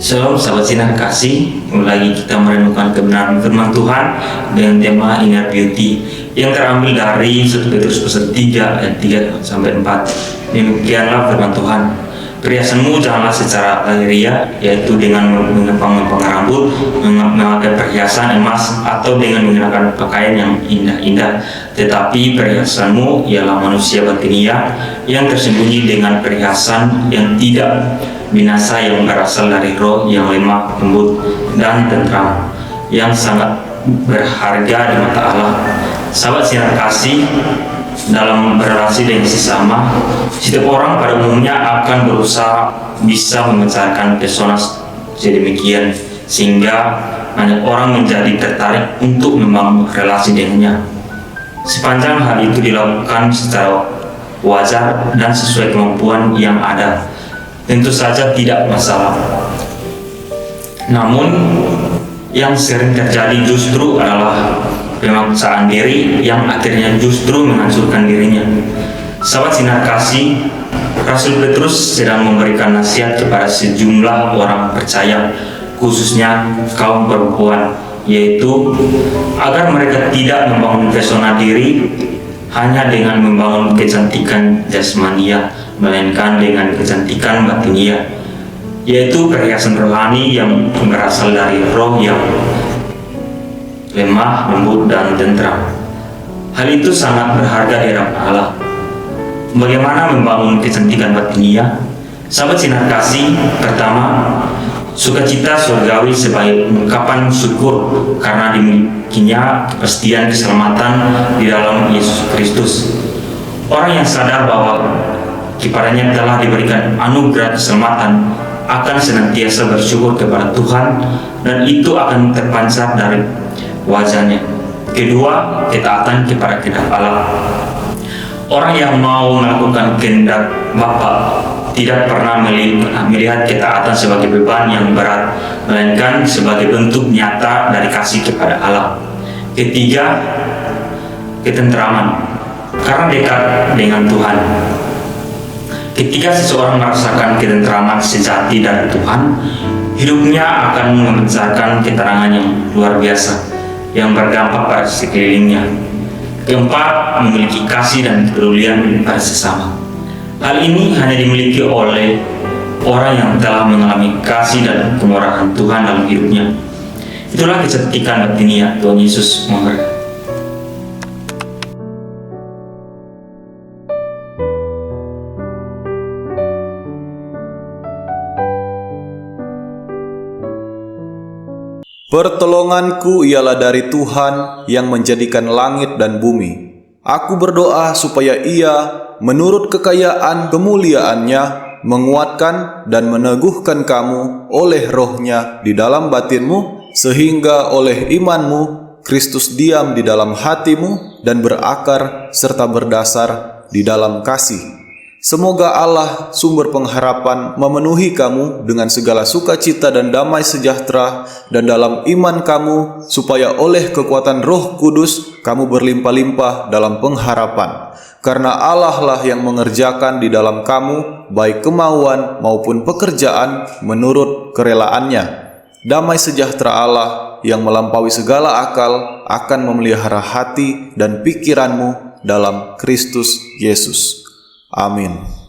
Shalom sahabat sinar kasih, lagi kita merenungkan kebenaran firman Tuhan dengan tema Inner Beauty yang terambil dari 1 Petrus pasal 3 ayat 3 sampai 4. Demikianlah firman Tuhan. Perhiasanmu janganlah secara lahiriah, yaitu dengan mengepang rambut, memakai perhiasan emas, atau dengan mengenakan pakaian yang indah-indah. Tetapi perhiasanmu ialah manusia batinia yang tersembunyi dengan perhiasan yang tidak binasa, yang berasal dari roh yang lemah, lembut, dan tentram, yang sangat berharga di mata Allah. Sahabat sinar kasih, dalam berrelasi dengan sesama, setiap orang pada umumnya akan berusaha bisa memancarkan pesona sedemikian sehingga banyak orang menjadi tertarik untuk membangun relasi dengannya. Sepanjang hal itu dilakukan secara wajar dan sesuai kemampuan yang ada, tentu saja tidak masalah. Namun yang sering terjadi justru adalah pemaksaan diri yang akhirnya justru menghancurkan dirinya. Sahabat sinar kasih, Rasul Petrus sedang memberikan nasihat kepada sejumlah orang percaya, khususnya kaum perempuan, yaitu agar mereka tidak membangun pesona diri hanya dengan membangun kecantikan jasmania, melainkan dengan kecantikan batinia, yaitu perhiasan rohani yang berasal dari roh yang lemah, lembut, dan tentram. Hal itu sangat berharga di hadapan Allah. Bagaimana membangun kecantikan batinia? Sahabat sinar kasih, pertama, sukacita surgawi sebagai ungkapan syukur karena dimilikinya kepastian keselamatan di dalam Yesus Kristus. Orang yang sadar bahwa kepadanya telah diberikan anugerah keselamatan akan senantiasa bersyukur kepada Tuhan, dan itu akan terpancar dari wajahnya. Kedua, ketaatan kepada kehendak Allah. Orang yang mau melakukan kehendak Bapa tidak pernah melihat ketaatan sebagai beban yang berat, melainkan sebagai bentuk nyata dari kasih kepada Allah. Ketiga, ketentraman karena dekat dengan Tuhan. Ketika seseorang merasakan ketentraman sejati dari Tuhan, hidupnya akan memancarkan keterangan yang luar biasa yang berdampak pada sekelilingnya. Keempat, memiliki kasih dan kepedulian pada sesama. Hal ini hanya dimiliki oleh orang yang telah mengalami kasih dan kemurahan Tuhan dalam hidupnya. Itulah kecantikan batinia. Tuhan Yesus memberkati. Pertolonganku ialah dari Tuhan yang menjadikan langit dan bumi. Aku berdoa supaya Ia, menurut kekayaan kemuliaan-Nya, menguatkan dan meneguhkan kamu oleh roh-Nya di dalam batinmu, sehingga oleh imanmu Kristus diam di dalam hatimu dan berakar serta berdasar di dalam kasih. Semoga Allah, sumber pengharapan, memenuhi kamu dengan segala sukacita dan damai sejahtera dan dalam iman kamu, supaya oleh kekuatan Roh Kudus kamu berlimpah-limpah dalam pengharapan. Karena Allah lah yang mengerjakan di dalam kamu baik kemauan maupun pekerjaan menurut kerelaannya. Damai sejahtera Allah yang melampaui segala akal akan memelihara hati dan pikiranmu dalam Kristus Yesus. Amin.